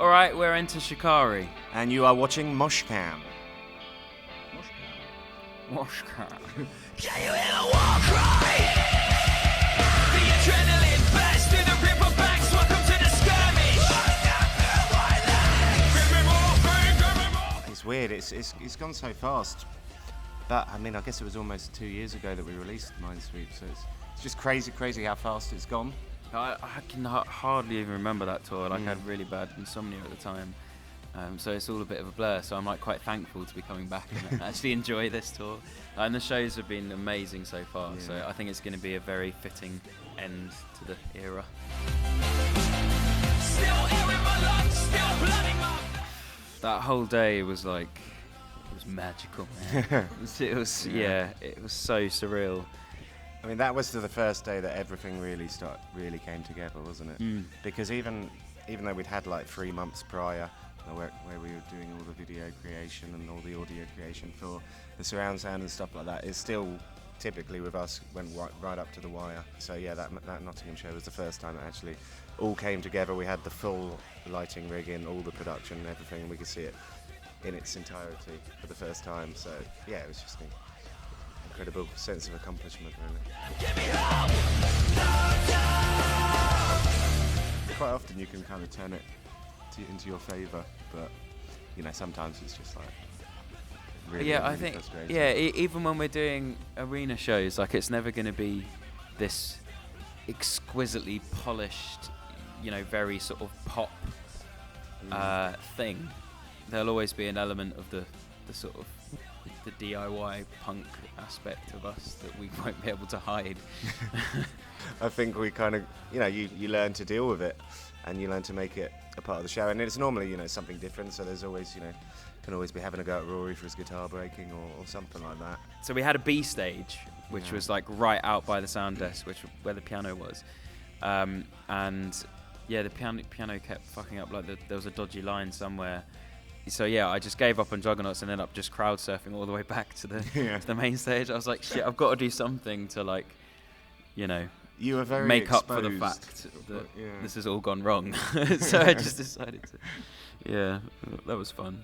Alright, we're into Shikari. And you are watching Moshcam. Moshcam. Can you hear the war cry? The adrenaline burst through the riverbacks. Welcome to the skirmish. It's weird, it's gone so fast. But, I mean, I guess it was almost 2 years ago that we released Minesweep, so it's just crazy how fast it's gone. I can hardly even remember that tour. Like, I had really bad insomnia at the time. So it's all a bit of a blur. So I'm like quite thankful to be coming back and actually enjoy this tour. And the shows have been amazing so far. Yeah. So I think it's going to be a very fitting end to the era. Still air in my lungs, still blood in my... That whole day was like, it was magical, man. it was so surreal. I mean, that was the first day that everything really came together, wasn't it? Because even though we'd had like 3 months prior, where we were doing all the video creation and all the audio creation for the surround sound and stuff like that, it still typically with us went right up to the wire. So yeah, that Nottingham show was the first time it actually all came together. We had the full lighting rig in, all the production and everything, and we could see it in its entirety for the first time. So yeah, it was just an incredible sense of accomplishment, really. Quite often you can kind of turn it into your favour, but you know, sometimes it's just like really, I really think frustrating. even when we're doing arena shows, like it's never going to be this exquisitely polished, you know, very sort of pop thing. There'll always be an element of the sort of the DIY punk aspect of us that we won't be able to hide. I think we kind of, you know, you learn to deal with it and you learn to make it a part of the show, and it's normally, you know, something different, so there's always, you know, can always be having a go at Rory for his guitar breaking or something like that. So we had a B stage, which was like right out by the sound desk, where the piano was, and yeah, the piano kept fucking up, like there was a dodgy line somewhere. So yeah, I just gave up on Juggernauts and ended up just crowd surfing all the way back to the to the main stage. I was like, shit, I've got to do something to, like, you know, you were very make exposed up for the fact that yeah. this has all gone wrong. So I just decided to, yeah, that was fun.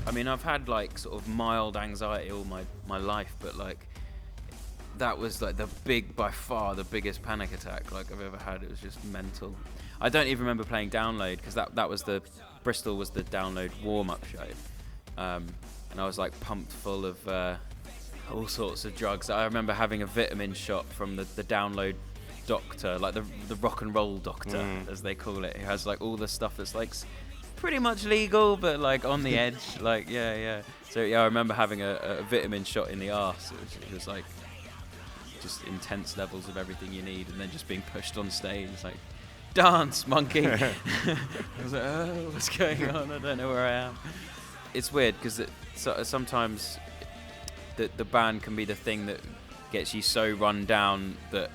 I mean, I've had like sort of mild anxiety all my life, but like that was like by far the biggest panic attack like I've ever had. It was just mental. I don't even remember playing Download, because that was Bristol was the Download warm-up show, and I was like pumped full of all sorts of drugs. I remember having a vitamin shot from the Download doctor, like the rock and roll doctor, as they call it, who has like all the stuff that's like pretty much legal but like on the edge. Like yeah. So yeah, I remember having a vitamin shot in the arse. It was like just intense levels of everything you need, and then just being pushed on stage like, dance, monkey. I was like, oh, what's going on? I don't know where I am. It's weird because sometimes the band can be the thing that gets you so run down that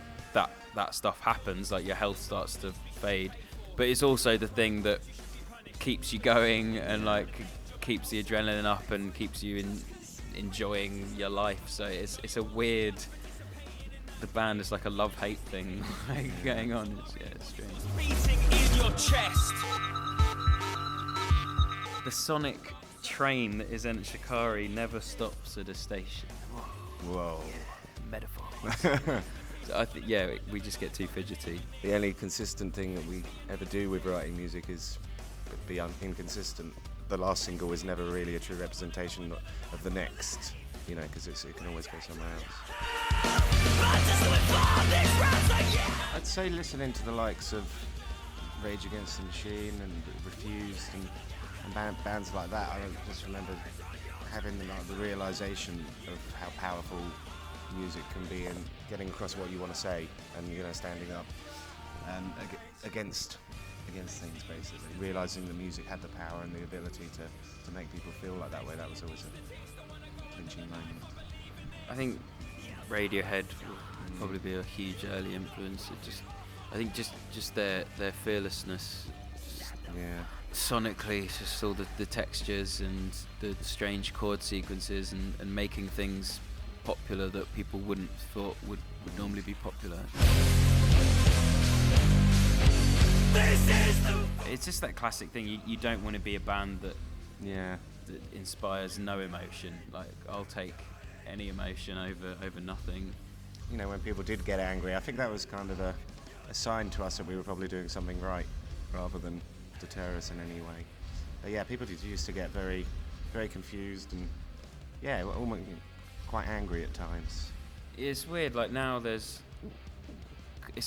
stuff happens, like your health starts to fade, but it's also the thing that keeps you going and like keeps the adrenaline up and keeps you enjoying your life. So it's a weird, the band is like a love-hate thing going on. It's strange. Beating in your chest. The sonic train that is in Shikari never stops at a station. Whoa. Metaphor. So I think, yeah, we just get too fidgety. The only consistent thing that we ever do with writing music is be inconsistent. The last single is never really a true representation of the next, you know, because it can always go somewhere else. I'd say listening to the likes of Rage Against the Machine and Refused and bands like that, I just remember having the realisation of how powerful music can be and getting across what you want to say, and, you know, standing up against things, basically. Realising that music had the power and the ability to make people feel like that way. That was always a clinching moment. I think Radiohead will probably be a huge early influence. I think just their fearlessness. Yeah. Sonically, it's just all the textures and the strange chord sequences and making things popular that people wouldn't thought would normally be popular. It's just that classic thing. You don't want to be a band that inspires no emotion. Like, I'll take any emotion over nothing. You know, when people did get angry, I think that was kind of a sign to us that we were probably doing something right, rather than deter us in any way. But yeah, people used to get very, very confused and almost quite angry at times. It's weird. Like now, it's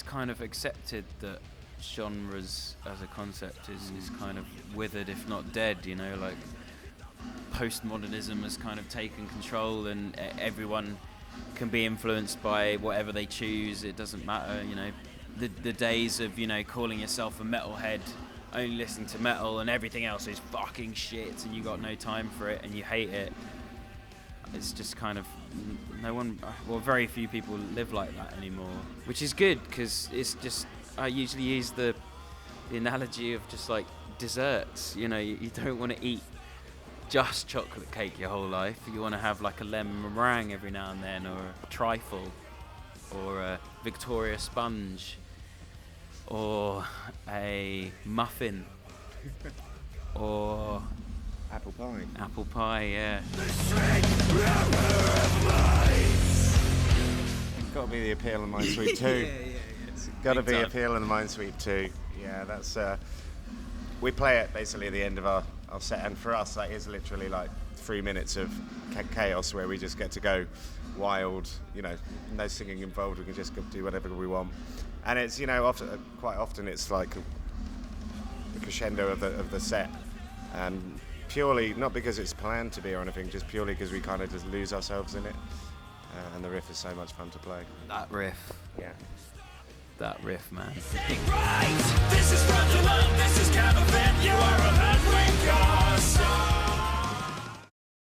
kind of accepted that genres as a concept is kind of withered, if not dead. You know, like postmodernism has kind of taken control, and everyone can be influenced by whatever they choose. It doesn't matter. You know, the days of, you know, calling yourself a metalhead, only listening to metal and everything else is fucking shit, and you got no time for it and you hate it. It's just kind of very few people live like that anymore, which is good, because it's just, I usually use the analogy of just like desserts. You know, you don't want to eat just chocolate cake your whole life. You want to have like a lemon meringue every now and then, or a trifle, or a Victoria sponge, or a muffin, or Apple pie. Apple pie, yeah. Got to be the Appeal and Minesweep too. It's got to be Appeal and Minesweep too. Yeah, that's. We play it basically at the end of our set, and for us that is literally like 3 minutes of chaos where we just get to go wild. You know, no singing involved. We can just go do whatever we want, and it's, you know, quite often it's like the crescendo of the set, and purely not because it's planned to be or anything, just purely because we kind of just lose ourselves in it, and the riff is so much fun to play. That riff. Yeah. That riff, man. Right.